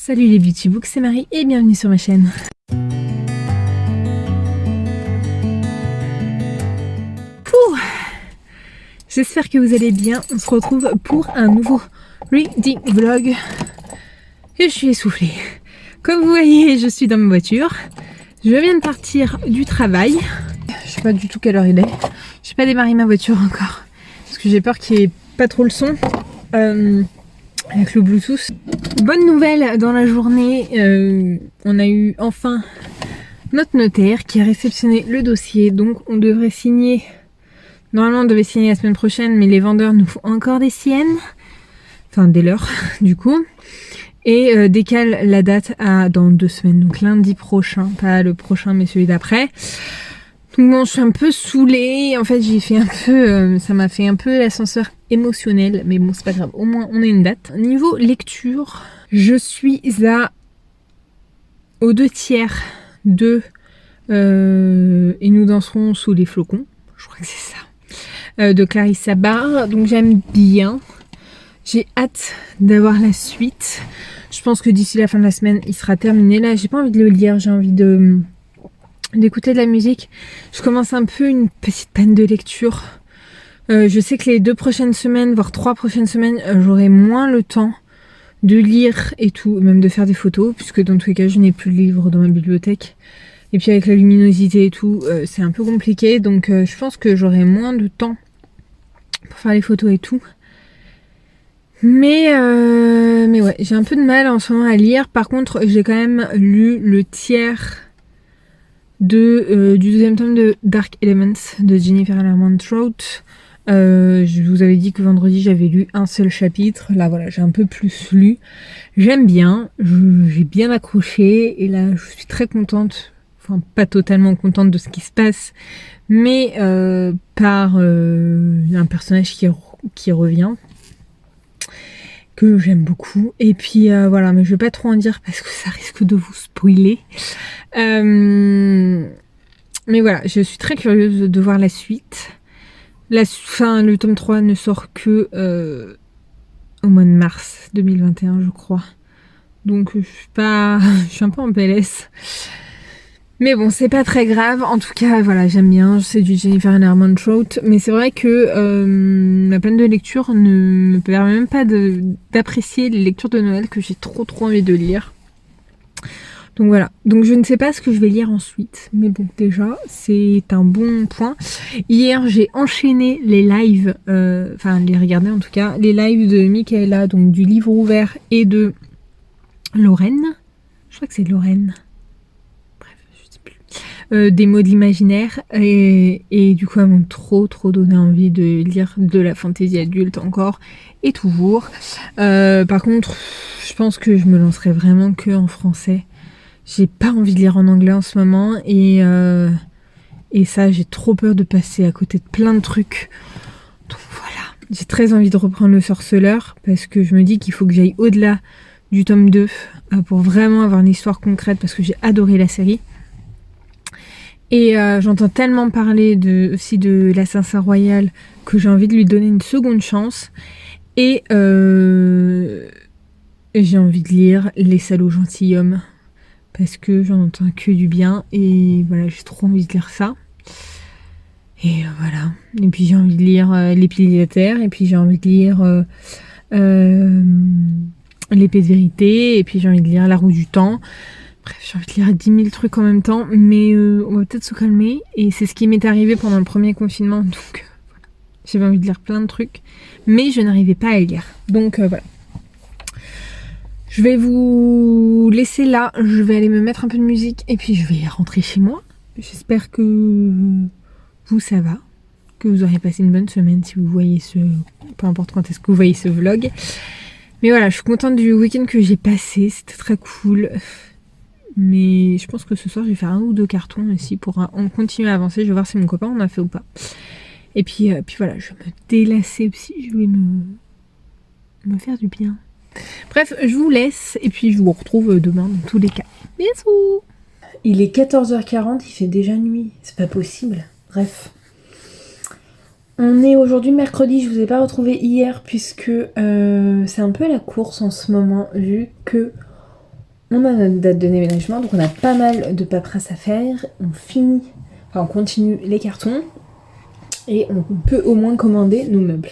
Salut les Beauty Books, c'est Marie et bienvenue sur ma chaîne. J'espère que vous allez bien. On se retrouve pour un nouveau reading vlog. Et je suis essoufflée. Comme vous voyez, je suis dans ma voiture. Je viens de partir du travail. Je sais pas du tout quelle heure il est. J'ai pas démarré ma voiture encore. Parce que j'ai peur qu'il n'y ait pas trop le son. Avec le Bluetooth. Bonne nouvelle dans la journée. On a eu enfin notre notaire qui a réceptionné le dossier. Donc on devrait signer. Normalement on devait signer la semaine prochaine, mais les vendeurs nous font encore des siennes. Enfin des leurs du coup. Et décale la date à dans 2 semaines. Donc lundi prochain. Pas le prochain mais celui d'après. Donc bon, je suis un peu saoulée. En fait j'ai fait un peu... ça m'a fait un peu l'ascenseur émotionnel. Mais bon c'est pas grave. Au moins on a une date. Niveau lecture, je suis aux 2/3 de... et nous danserons sous les flocons. Je crois que c'est ça. De Clarissa Barr, donc j'aime bien. J'ai hâte d'avoir la suite. Je pense que d'ici la fin de la semaine, il sera terminé. Là, j'ai pas envie de le lire, j'ai envie d'écouter de la musique. Je commence un peu une petite panne de lecture. Je sais que les 2 prochaines semaines, voire 3 prochaines semaines, j'aurai moins le temps de lire et tout, même de faire des photos, puisque dans tous les cas, je n'ai plus de livres dans ma bibliothèque. Et puis avec la luminosité et tout, c'est un peu compliqué. Donc je pense que j'aurai moins de temps pour faire les photos et tout. Mais ouais, j'ai un peu de mal en ce moment à lire. Par contre, j'ai quand même lu le tiers du 2e tome de Dark Elements de Jennifer Lerman-Trout. Je vous avais dit que vendredi j'avais lu un seul chapitre. Là voilà, j'ai un peu plus lu. J'aime bien, j'ai bien accroché et là je suis très contente. Enfin pas totalement contente de ce qui se passe, mais par un personnage qui revient, que j'aime beaucoup. Et puis voilà, mais je vais pas trop en dire parce que ça risque de vous spoiler. Mais voilà, je suis très curieuse de voir la suite. Le tome 3 ne sort que au mois de mars 2021, je crois. Donc je suis un peu en PLS. Mais bon, c'est pas très grave. En tout cas, voilà, j'aime bien. C'est du Jennifer Lerman-Trout. Mais c'est vrai que ma peine de lecture ne me permet même pas d'apprécier les lectures de Noël que j'ai trop envie de lire. Donc voilà. Donc je ne sais pas ce que je vais lire ensuite. Mais bon, déjà, c'est un bon point. Hier, j'ai enchaîné les lives. Enfin, les regarder en tout cas. Les lives de Michaela, donc du livre ouvert, et de Lorraine. Je crois que c'est Lorraine. Des mots de l'imaginaire et du coup elles m'ont trop donné envie de lire de la fantaisie adulte encore et toujours. Par contre je pense que je me lancerai vraiment que en français. J'ai pas envie de lire en anglais en ce moment et ça j'ai trop peur de passer à côté de plein de trucs. Donc voilà, j'ai très envie de reprendre Le Sorceleur parce que je me dis qu'il faut que j'aille au-delà du tome 2 pour vraiment avoir une histoire concrète parce que j'ai adoré la série. Et j'entends tellement parler aussi de l'Assassin Royal que j'ai envie de lui donner une seconde chance. Et j'ai envie de lire Les Salauds Gentilshommes parce que j'en entends que du bien. Et voilà, j'ai trop envie de lire ça. Et voilà. Et puis j'ai envie de lire Les Piliers de la Terre. Et puis j'ai envie de lire L'Épée de Vérité. Et puis j'ai envie de lire La Roue du Temps. Bref, j'ai envie de lire 10 000 trucs en même temps, mais on va peut-être se calmer. Et c'est ce qui m'est arrivé pendant le premier confinement, donc voilà. J'avais envie de lire plein de trucs, mais je n'arrivais pas à les lire. Donc voilà. Je vais vous laisser là, je vais aller me mettre un peu de musique, et puis je vais rentrer chez moi. J'espère que vous, ça va, que vous aurez passé une bonne semaine si vous voyez peu importe quand est-ce que vous voyez ce vlog. Mais voilà, je suis contente du week-end que j'ai passé, c'était très cool. Mais je pense que ce soir je vais faire 1 ou 2 cartons aussi pour continuer à avancer. Je vais voir si mon copain en a fait ou pas. Et puis voilà, je vais me délasser aussi. Je vais me faire du bien. Bref, je vous laisse et puis je vous retrouve demain dans tous les cas. Bisous. Il est 14h40, il fait déjà nuit. C'est pas possible. Bref. On est aujourd'hui mercredi, je vous ai pas retrouvé hier puisque c'est un peu la course en ce moment vu que on a notre date de déménagement, donc on a pas mal de paperasse à faire. On continue les cartons et on peut au moins commander nos meubles.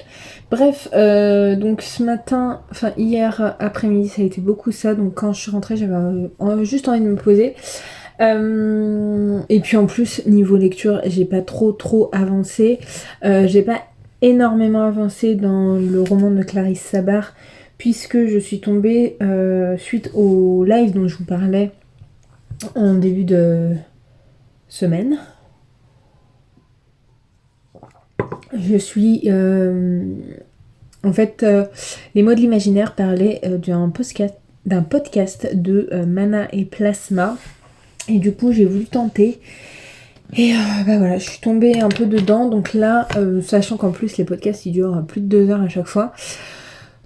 Bref, donc ce matin, enfin hier après-midi, ça a été beaucoup ça. Donc quand je suis rentrée, j'avais juste envie de me poser. Et puis en plus, niveau lecture, j'ai pas trop avancé. J'ai pas énormément avancé dans le roman de Clarisse Sabar, puisque je suis tombée suite au live dont je vous parlais en début de semaine. Je suis... en fait, les mots de l'imaginaire parlaient d'un podcast de Mana et Plasma. Et du coup, j'ai voulu tenter. Et voilà, je suis tombée un peu dedans. Donc là, sachant qu'en plus, les podcasts, ils durent plus de 2 heures à chaque fois.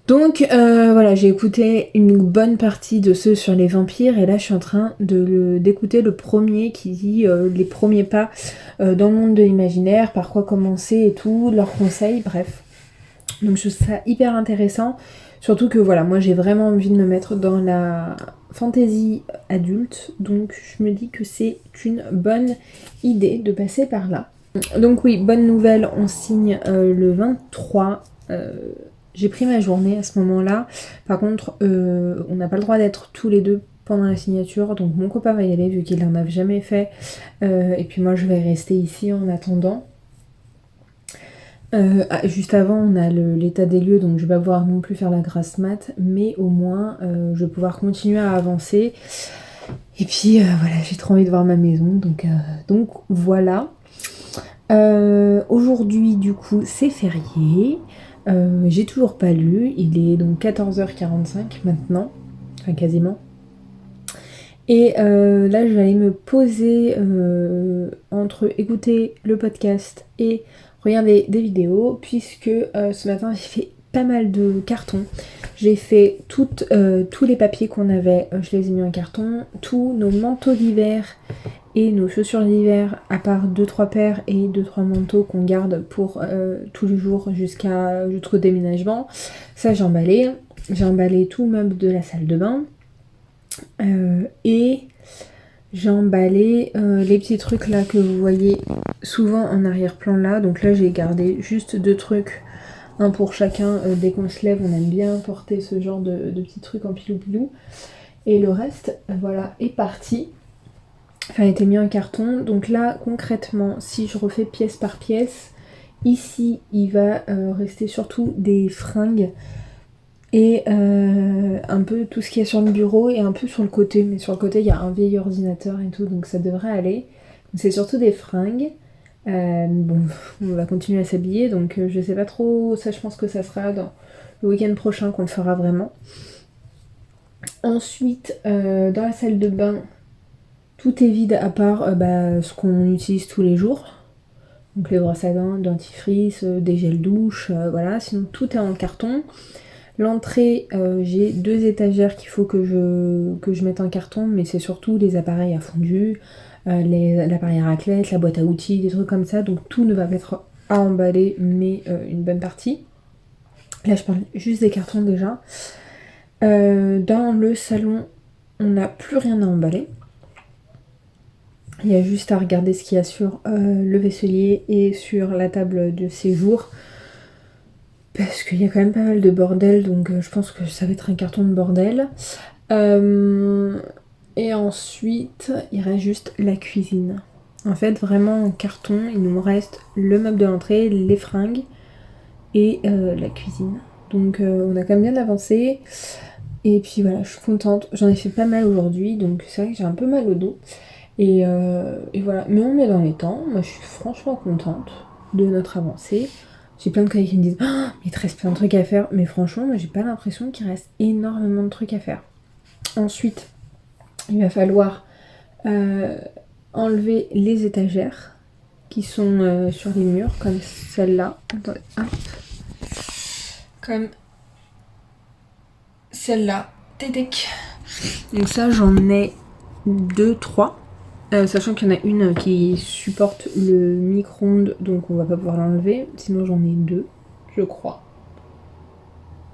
Donc voilà, j'ai écouté une bonne partie de ceux sur les vampires. Et là, je suis en train d'écouter le premier qui dit les premiers pas dans le monde de l'imaginaire, par quoi commencer et tout, leurs conseils, bref. Donc je trouve ça hyper intéressant. Surtout que voilà, moi j'ai vraiment envie de me mettre dans la fantasy adulte. Donc je me dis que c'est une bonne idée de passer par là. Donc oui, bonne nouvelle, on signe le 23. J'ai pris ma journée à ce moment-là. Par contre, on n'a pas le droit d'être tous les deux pendant la signature. Donc mon copain va y aller vu qu'il n'en a jamais fait. Et puis moi je vais rester ici en attendant. Juste avant, on a l'état des lieux, donc je vais pas pouvoir non plus faire la grasse mat, mais au moins je vais pouvoir continuer à avancer. Et puis voilà, j'ai trop envie de voir ma maison, donc voilà. Aujourd'hui, du coup, c'est férié. J'ai toujours pas lu, il est donc 14h45 maintenant, enfin quasiment. Et là, je vais aller me poser entre écouter le podcast et regarder des vidéos, puisque ce matin j'ai fait pas mal de cartons. J'ai fait tous les papiers qu'on avait, je les ai mis en carton, tous nos manteaux d'hiver et nos chaussures d'hiver, à part 2-3 paires et 2-3 manteaux qu'on garde pour tous les jours jusqu'au déménagement. Ça j'ai emballé. J'ai emballé tout le meuble de la salle de bain. Et j'ai emballé les petits trucs là que vous voyez souvent en arrière-plan là. Donc là j'ai gardé juste 2 trucs, un pour chacun. Dès qu'on se lève on aime bien porter ce genre de petits trucs en pilou-pilou. Et le reste voilà est parti. Enfin a été mis en carton. Donc là concrètement si je refais pièce par pièce, ici il va rester surtout des fringues. Et un peu tout ce qu'il y a sur le bureau et un peu sur le côté. Mais sur le côté, il y a un vieil ordinateur et tout, donc ça devrait aller. Donc c'est surtout des fringues. Bon, on va continuer à s'habiller, donc je sais pas trop. Ça, je pense que ça sera dans le week-end prochain qu'on le fera vraiment. Ensuite, dans la salle de bain, tout est vide à part ce qu'on utilise tous les jours. Donc les brosses à dents, dentifrice, des gels douche, voilà. Sinon, tout est en carton. L'entrée, j'ai 2 étagères qu'il faut que je mette en carton, mais c'est surtout les appareils à fondu, l'appareil à raclette, la boîte à outils, des trucs comme ça, donc tout ne va pas être à emballer, mais une bonne partie. Là, je parle juste des cartons déjà. Dans le salon, on n'a plus rien à emballer. Il y a juste à regarder ce qu'il y a sur le vaisselier et sur la table de séjour. Parce qu'il y a quand même pas mal de bordel, donc je pense que ça va être un carton de bordel. Et ensuite, il reste juste la cuisine. En fait, vraiment en carton, il nous reste le meuble de l'entrée, les fringues et la cuisine. Donc on a quand même bien avancé. Et puis voilà, je suis contente. J'en ai fait pas mal aujourd'hui, donc c'est vrai que j'ai un peu mal au dos. Et voilà, mais on est dans les temps. Moi, je suis franchement contente de notre avancée. J'ai plein de collègues qui me disent « Oh, il te reste plein de trucs à faire ». Mais franchement, moi, j'ai pas l'impression qu'il reste énormément de trucs à faire. Ensuite, il va falloir enlever les étagères qui sont sur les murs, comme celle-là. Attendez, hop. Comme celle-là. Tédéc. Donc ça, j'en ai 2-3. Sachant qu'il y en a une qui supporte le micro-ondes, donc on va pas pouvoir l'enlever. Sinon j'en ai 2, je crois.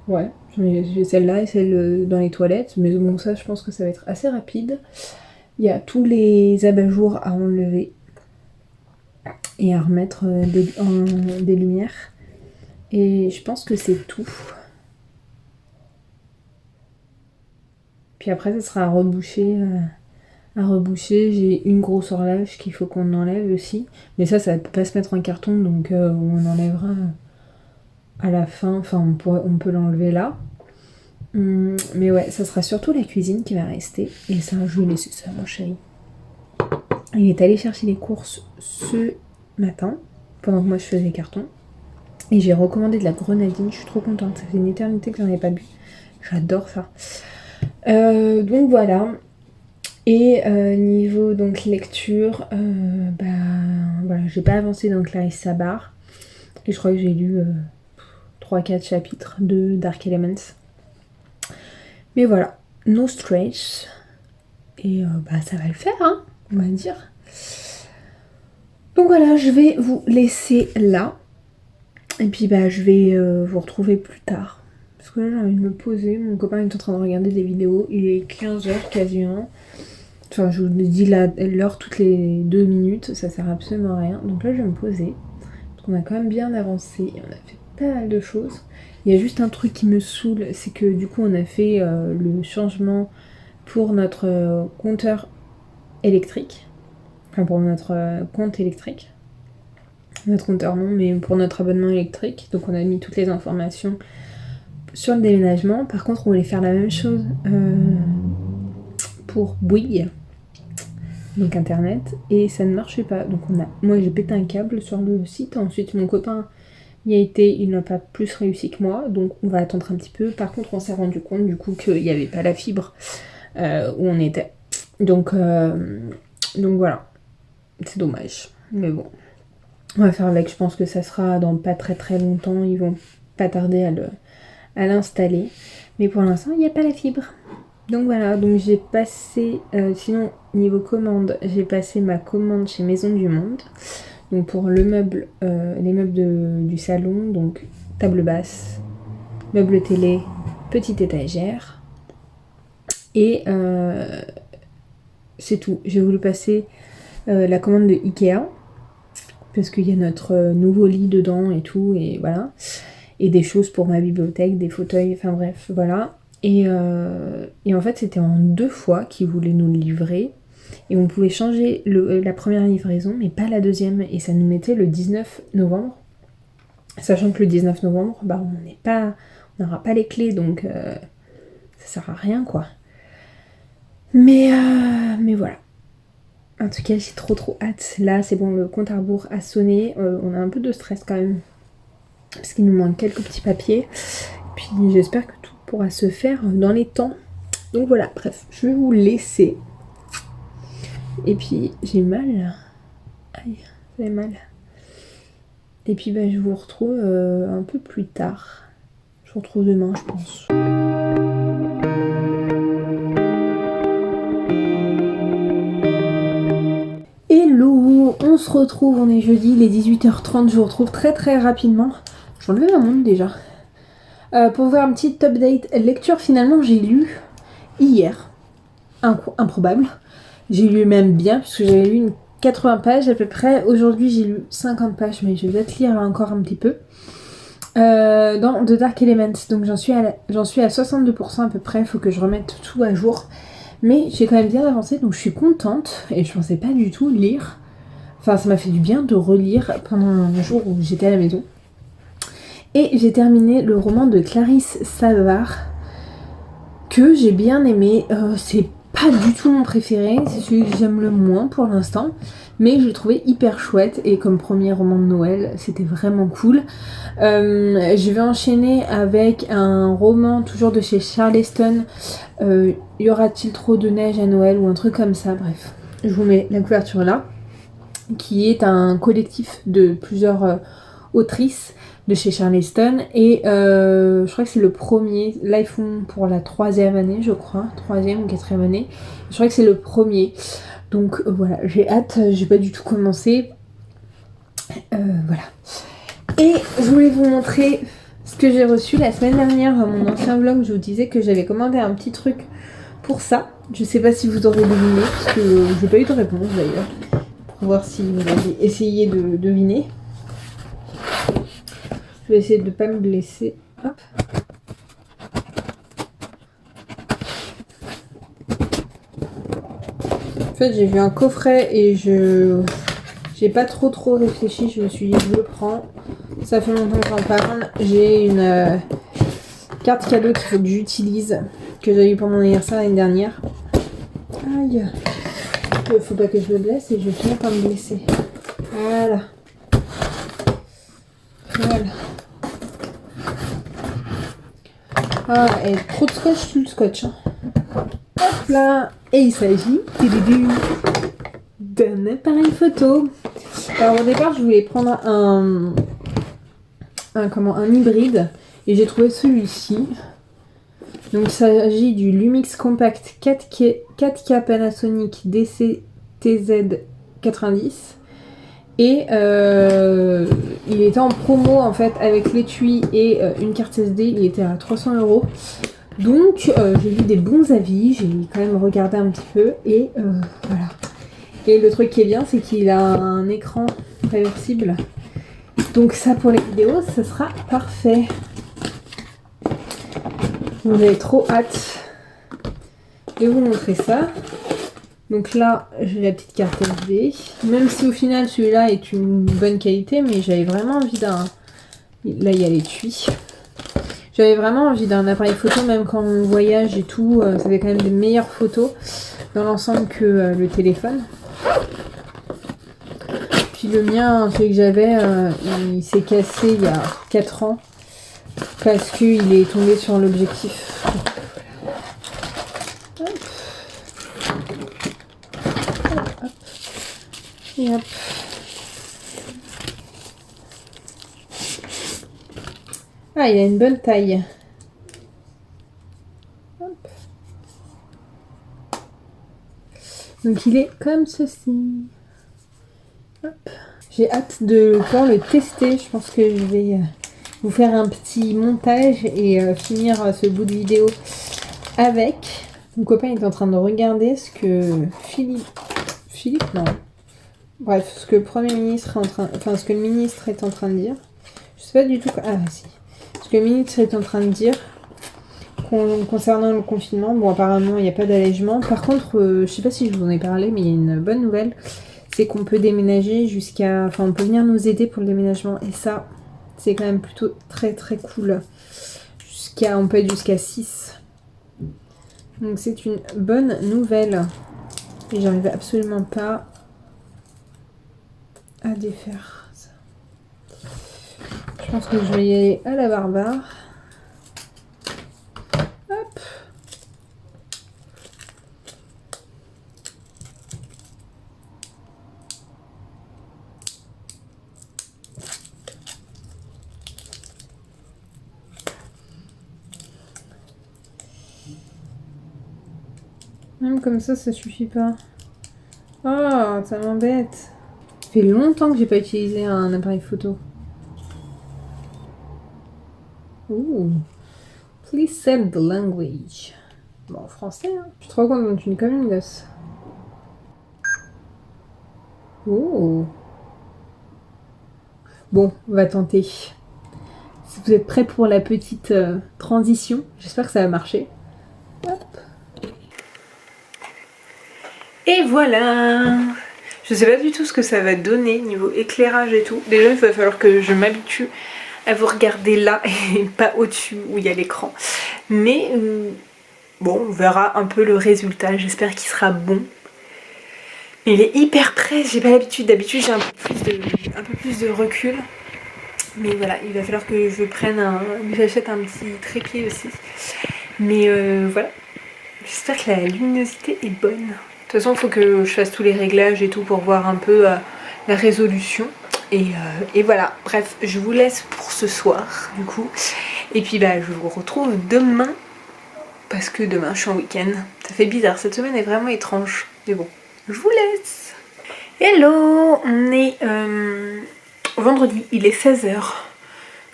Ouais, j'ai celle-là et celle dans les toilettes, mais bon ça je pense que ça va être assez rapide. Il y a tous les abat-jours à enlever et à remettre des lumières. Et je pense que c'est tout. Puis après ça sera à reboucher. J'ai une grosse horloge qu'il faut qu'on enlève aussi. Mais ça peut pas se mettre en carton, donc on enlèvera à la fin. Enfin, on peut l'enlever là. Mais ouais, ça sera surtout la cuisine qui va rester. Et ça, je vais laisser ça, mon chéri. Il est allé chercher les courses ce matin, pendant que moi je faisais les cartons. Et j'ai recommandé de la grenadine, je suis trop contente. Ça fait une éternité que j'en ai pas bu. J'adore ça. Donc voilà. Et niveau donc lecture, voilà, j'ai pas avancé dans Clarisse Sabar. Et je crois que j'ai lu 3-4 chapitres de Dark Elements. Mais voilà, no stress. Et ça va le faire, hein, on va dire. Donc voilà, je vais vous laisser là. Et puis je vais vous retrouver plus tard. Parce que là j'ai envie de me poser. Mon copain est en train de regarder des vidéos. Il est 15h quasiment. Enfin, je vous dis l'heure toutes les 2 minutes, ça sert absolument à rien. Donc là, je vais me poser. Parce qu'on a quand même bien avancé. On a fait pas mal de choses. Il y a juste un truc qui me saoule, c'est que du coup, on a fait le changement pour notre compteur électrique. Enfin, pour notre compte électrique. Notre compteur non, mais pour notre abonnement électrique. Donc on a mis toutes les informations sur le déménagement. Par contre, on voulait faire la même chose pour Bouygues. Donc internet, et ça ne marchait pas. Donc moi j'ai pété un câble sur le site, ensuite mon copain y a été, il n'a pas plus réussi que moi, donc on va attendre un petit peu. Par contre on s'est rendu compte du coup qu'il n'y avait pas la fibre où on était. Donc voilà, c'est dommage, mais bon. On va faire avec, je pense que ça sera dans pas très très longtemps, ils vont pas tarder à l'installer. Mais pour l'instant il n'y a pas la fibre. Donc voilà, donc j'ai passé, sinon niveau commande, j'ai passé ma commande chez Maison du Monde. Donc pour le meuble, les meubles du salon, donc table basse, meuble télé, petite étagère. Et c'est tout. J'ai voulu passer la commande de Ikea, parce qu'il y a notre nouveau lit dedans et tout, et voilà. Et des choses pour ma bibliothèque, des fauteuils, enfin bref, voilà. Et en fait, c'était en 2 fois qu'ils voulaient nous le livrer. Et on pouvait changer la première livraison, mais pas la deuxième. Et ça nous mettait le 19 novembre. Sachant que le 19 novembre, on n'aura pas les clés, donc ça sert à rien, quoi. Mais voilà. En tout cas, j'ai trop hâte. Là, c'est bon, le compte à rebours a sonné. On a un peu de stress quand même. Parce qu'il nous manque quelques petits papiers. Puis j'espère que tout pourra se faire dans les temps. Donc voilà, bref, je vais vous laisser. Et puis j'ai mal. Aïe, j'ai mal. Et puis je vous retrouve un peu plus tard. Je vous retrouve demain, je pense. Hello, on se retrouve, on est jeudi, il est 18h30, je vous retrouve très très rapidement. Je vais enlever ma montre déjà. Pour voir un petit update lecture, finalement j'ai lu hier. Improbable. J'ai lu même bien, puisque j'avais lu une 80 pages à peu près. Aujourd'hui j'ai lu 50 pages, mais je vais peut-être lire encore un petit peu. Dans The Dark Elements, donc j'en suis à 62% à peu près, il faut que je remette tout à jour. Mais j'ai quand même bien avancé, donc je suis contente, et je pensais pas du tout lire. Enfin, ça m'a fait du bien de relire pendant un jour où j'étais à la maison. Et j'ai terminé le roman de Clarisse Sabar, que j'ai bien aimé. C'est pas du tout mon préféré, c'est celui que j'aime le moins pour l'instant, mais je l'ai trouvé hyper chouette, et comme premier roman de Noël, c'était vraiment cool. Je vais enchaîner avec un roman toujours de chez Charleston, y aura-t-il trop de neige à Noël, ou un truc comme ça, bref. Je vous mets la couverture là, qui est un collectif de plusieurs autrices de chez Charleston, et je crois que c'est le premier, là ils font pour la 3e année je crois, 3e ou 4e année, je crois que c'est le premier, donc voilà, j'ai hâte, j'ai pas du tout commencé, voilà. Et je voulais vous montrer ce que j'ai reçu la semaine dernière à mon ancien vlog, je vous disais que j'avais commandé un petit truc pour ça. Je sais pas si vous aurez deviné, parce que j'ai pas eu de réponse d'ailleurs, pour voir si vous avez essayé de deviner. Je vais essayer de ne pas me blesser. Hop. En fait, j'ai vu un coffret et j'ai pas trop réfléchi. Je me suis dit, je le prends. Ça fait longtemps que j'en parle. J'ai une carte cadeau qu'il faut que j'utilise, que j'ai eu pour mon anniversaire l'année dernière. Aïe. Faut pas que je me blesse et je vais finir par me blesser. Voilà. Voilà. Ah, et trop de scotch sous le scotch. Hein. Hop là. Et il s'agit d'un appareil photo. Alors au départ, je voulais prendre un hybride et j'ai trouvé celui-ci. Donc il s'agit du Lumix Compact 4K Panasonic DC-TZ90 et il était en promo en fait avec l'étui et une carte SD, il était à 300 €. Donc j'ai vu des bons avis, j'ai quand même regardé un petit peu et voilà. Et le truc qui est bien, c'est qu'il a un écran réversible. Donc ça pour les vidéos, ça sera parfait. Vous avez trop hâte de vous montrer ça. Donc là, j'ai la petite carte SD. Même si au final, celui-là est une bonne qualité, mais j'avais vraiment envie d'un... Là, il y a l'étui. J'avais vraiment envie d'un appareil photo, même quand on voyage et tout. Ça fait quand même des meilleures photos dans l'ensemble que le téléphone. Puis le mien, celui que j'avais, il s'est cassé il y a 4 ans. Parce qu'il est tombé sur l'objectif. Hop. Hop. Et hop. Ah, il a une bonne taille. Hop. Donc il est comme ceci. Hop. J'ai hâte de pouvoir le tester. Je pense que je vais vous faire un petit montage et finir ce bout de vidéo avec. Mon copain est en train de regarder ce que Philippe, non. Bref, ce que le Premier ministre est en train... Enfin, ce que le ministre est en train de dire. Je sais pas du tout... Ah, si. Ce que le ministre est en train de dire concernant le confinement. Bon, apparemment, il n'y a pas d'allègement. Par contre, je sais pas si je vous en ai parlé, mais il y a une bonne nouvelle. C'est qu'on peut déménager jusqu'à... Enfin, on peut venir nous aider pour le déménagement. Et ça, c'est quand même plutôt très cool. On peut être jusqu'à 6. Donc c'est une bonne nouvelle. Et j'arrive absolument pas à défaire ça. Je pense que je vais y aller à la barbare. Hop. Même comme ça suffit pas. Oh, ça m'embête. Ça fait longtemps que j'ai pas utilisé un appareil photo. Ouh. Please set the language. Bon, en français, hein. Je suis trop contente, une comme une gosse. Ouh. Bon, on va tenter. Si vous êtes prêts pour la petite transition, j'espère que ça va marcher. Hop. Et voilà. Je sais pas du tout ce que ça va donner niveau éclairage et tout. Déjà, il va falloir que je m'habitue à vous regarder là et pas au-dessus où il y a l'écran. Mais bon, on verra un peu le résultat. J'espère qu'il sera bon. Il est hyper près, j'ai pas l'habitude. D'habitude, j'ai un peu plus de recul. Mais voilà, il va falloir que j'achète un petit trépied aussi. Mais voilà. J'espère que la luminosité est bonne. De toute façon, il faut que je fasse tous les réglages et tout pour voir un peu la résolution. Et voilà, bref, je vous laisse pour ce soir, du coup. Et puis, bah, je vous retrouve demain, parce que demain, je suis en week-end. Ça fait bizarre, cette semaine est vraiment étrange. Mais bon, je vous laisse. Hello, on est vendredi, il est 16 h.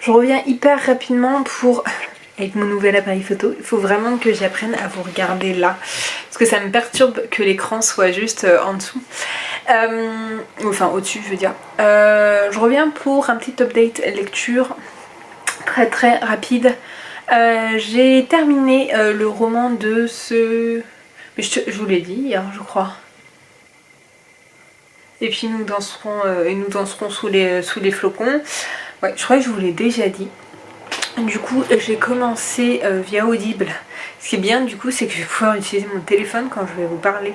Je reviens hyper rapidement avec mon nouvel appareil photo. Il faut vraiment que j'apprenne à vous regarder là. Parce que ça me perturbe que l'écran soit juste en dessous. Enfin au-dessus je veux dire. Je reviens pour un petit update lecture très très rapide. J'ai terminé le roman de ce... Mais je vous l'ai dit hier je crois. Et puis nous danserons sous les flocons. Ouais, je crois que je vous l'ai déjà dit. Du coup, j'ai commencé via Audible. Ce qui est bien, du coup, c'est que je vais pouvoir utiliser mon téléphone quand je vais vous parler.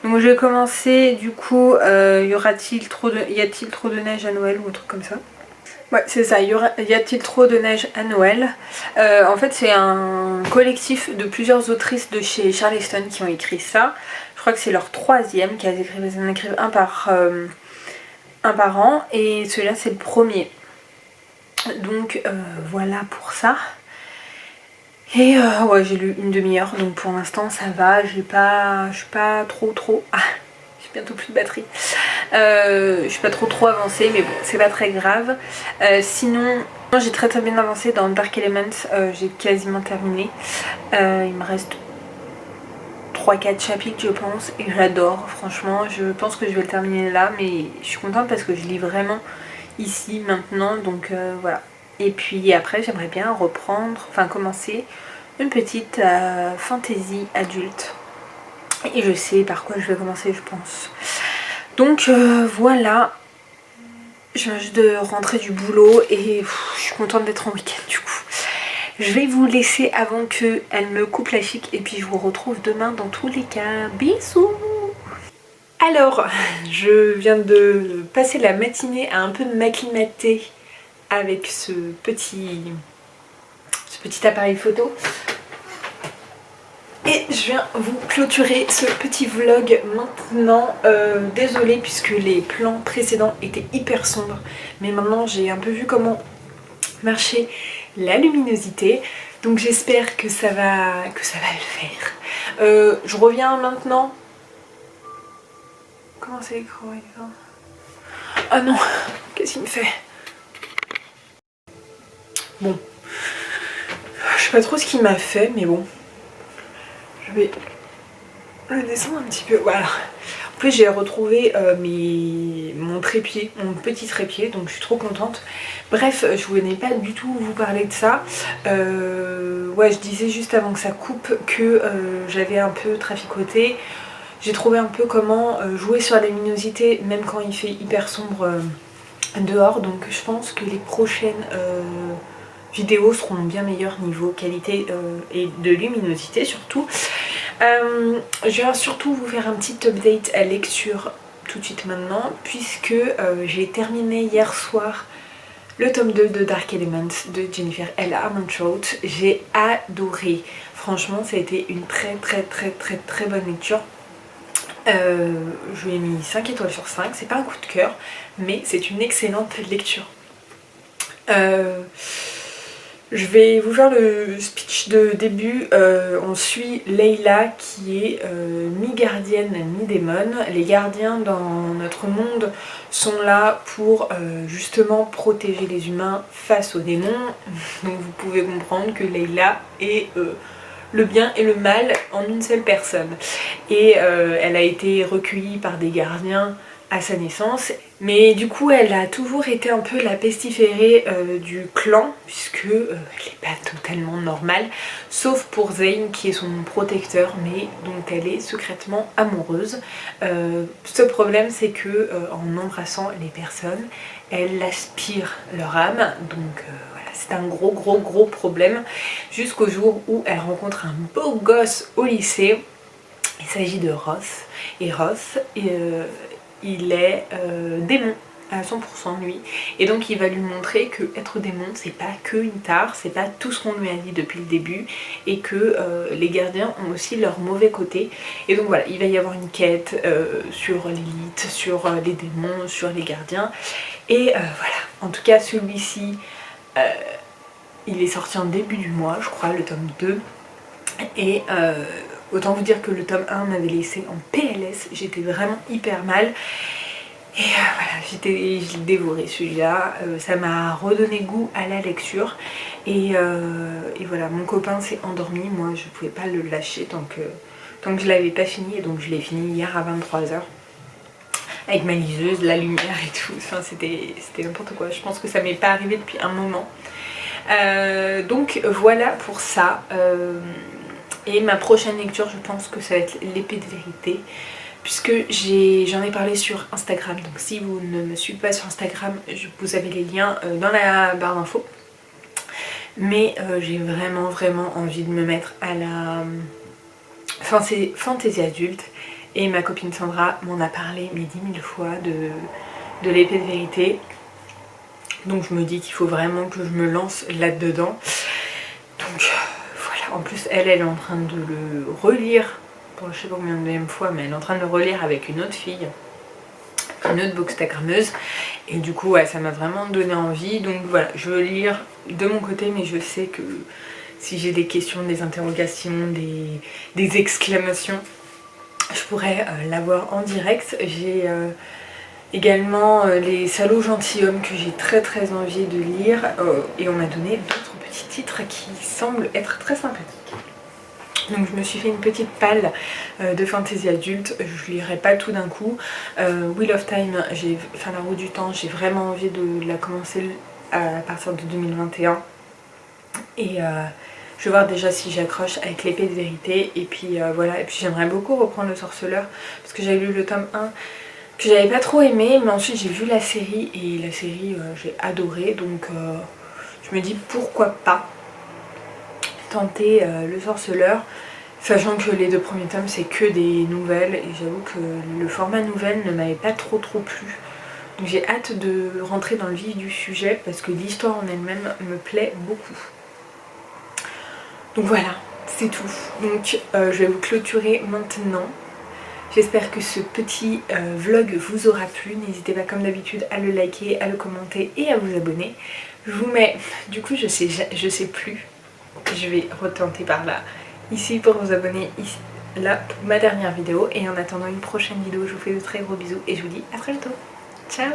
Donc j'ai commencé, du coup, y a-t-il trop de neige à Noël ou un truc comme ça? Ouais, c'est ça, y a-t-il trop de neige à Noël? En fait, c'est un collectif de plusieurs autrices de chez Charleston qui ont écrit ça. Je crois que c'est leur troisième qu'elles écrivent. Elles en écrivent un par an et celui-là, c'est le premier. Donc voilà pour ça. Et ouais, j'ai lu une demi-heure, donc pour l'instant ça va. Je suis pas trop... Ah, j'ai bientôt plus de batterie. Je suis pas trop avancée, mais bon, c'est pas très grave. Sinon, j'ai très bien avancé dans Dark Elements. J'ai quasiment terminé. Il me reste 3-4 chapitres je pense et j'adore franchement. Je pense que je vais le terminer là, mais je suis contente parce que je lis vraiment ici maintenant, donc voilà. Et puis après j'aimerais bien commencer une petite fantasy adulte. Et je sais par quoi je vais commencer je pense. Donc voilà. Je viens juste de rentrer du boulot et je suis contente d'être en week-end du coup. Je vais vous laisser avant qu'elle me coupe la chic et puis je vous retrouve demain dans tous les cas. Bisous! Alors, je viens de passer la matinée à un peu m'acclimater avec ce petit appareil photo. Et je viens vous clôturer ce petit vlog maintenant. Désolée puisque les plans précédents étaient hyper sombres. Mais maintenant j'ai un peu vu comment marchait la luminosité. Donc j'espère que ça va le faire. Je reviens maintenant. Comment c'est l'écran? Ah non, qu'est-ce qu'il me fait? Bon. Je sais pas trop ce qu'il m'a fait, mais bon. Je vais le descendre un petit peu. Voilà. En plus j'ai retrouvé mon trépied, mon petit trépied, donc je suis trop contente. Bref, je voulais pas du tout vous parler de ça. Ouais, je disais juste avant que ça coupe que j'avais un peu traficoté. J'ai trouvé un peu comment jouer sur la luminosité même quand il fait hyper sombre dehors. Donc je pense que les prochaines vidéos seront bien meilleures niveau qualité et de luminosité surtout. Je viens surtout vous faire un petit update à lecture tout de suite maintenant puisque j'ai terminé hier soir le tome 2 de Dark Elements de Jennifer L. Armentrout. J'ai adoré, franchement ça a été une très bonne lecture. Je lui ai mis 5 étoiles sur 5, c'est pas un coup de cœur mais c'est une excellente lecture. Je vais vous faire le speech de début. On suit Layla qui est mi-gardienne, mi-démon. Les gardiens dans notre monde sont là pour justement protéger les humains face aux démons. Donc vous pouvez comprendre que Layla est le bien et le mal en une seule personne. Et elle a été recueillie par des gardiens à sa naissance, mais du coup elle a toujours été un peu la pestiférée du clan puisque elle n'est pas totalement normale, sauf pour Zane qui est son protecteur mais dont elle est secrètement amoureuse. Ce problème c'est que en embrassant les personnes elle aspire leur âme, donc voilà, c'est un gros problème jusqu'au jour où elle rencontre un beau gosse au lycée. Il s'agit de Ross, et Ross il est démon à 100% lui, et donc il va lui montrer que être démon c'est pas que une tare, c'est pas tout ce qu'on lui a dit depuis le début, et que les gardiens ont aussi leur mauvais côté. Et donc voilà, il va y avoir une quête sur l'élite, sur les démons, sur les gardiens, et voilà, en tout cas celui-ci il est sorti en début du mois je crois, le tome 2, et autant vous dire que le tome 1 m'avait laissé en PLS, j'étais vraiment hyper mal. Et voilà, je l'ai dévoré celui-là, ça m'a redonné goût à la lecture et voilà, mon copain s'est endormi, moi je pouvais pas le lâcher tant que je l'avais pas fini, et donc je l'ai fini hier à 23h avec ma liseuse, la lumière et tout, enfin c'était n'importe quoi, je pense que ça m'est pas arrivé depuis un moment. Donc voilà pour ça, et ma prochaine lecture je pense que ça va être l'épée de vérité, puisque j'en ai parlé sur Instagram, donc si vous ne me suivez pas sur Instagram, vous avez les liens dans la barre d'infos. Mais j'ai vraiment envie de me mettre à la... Enfin c'est fantasy adulte, et ma copine Sandra m'en a parlé mais 10 000 fois de l'épée de vérité. Donc je me dis qu'il faut vraiment que je me lance là-dedans. Donc voilà, en plus elle est en train de le relire, pour je sais pas combien de deuxième fois, mais elle est en train de le relire avec une autre fille, une autre bookstagrammeuse, et du coup ouais, ça m'a vraiment donné envie. Donc voilà, je veux lire de mon côté, mais je sais que si j'ai des questions, des interrogations, des exclamations, je pourrais l'avoir en direct. J'ai également les salauds gentilshommes que j'ai très envie de lire, et on m'a donné d'autres petits titres qui semblent être très sympathiques. Donc je me suis fait une petite palle de fantasy adulte, je lirai pas tout d'un coup. Wheel of Time, enfin la roue du temps, j'ai vraiment envie de la commencer à partir de 2021. Et je vais voir déjà si j'accroche avec l'épée de vérité. Et puis voilà, et puis j'aimerais beaucoup reprendre le sorceleur, parce que j'avais lu le tome 1 que j'avais pas trop aimé, mais ensuite j'ai vu la série, et la série j'ai adoré, donc je me dis pourquoi pas tenter le sorceleur, sachant que les 2 premiers tomes c'est que des nouvelles, et j'avoue que le format nouvelle ne m'avait pas trop plu. Donc j'ai hâte de rentrer dans le vif du sujet, parce que l'histoire en elle-même me plaît beaucoup. Donc voilà, c'est tout. Donc je vais vous clôturer maintenant. J'espère que ce petit vlog vous aura plu. N'hésitez pas comme d'habitude à le liker, à le commenter et à vous abonner. Je vous mets, du coup je sais plus, je vais retenter par là, ici pour vous abonner, ici, là pour ma dernière vidéo. Et en attendant une prochaine vidéo, je vous fais de très gros bisous et je vous dis à très bientôt. Ciao!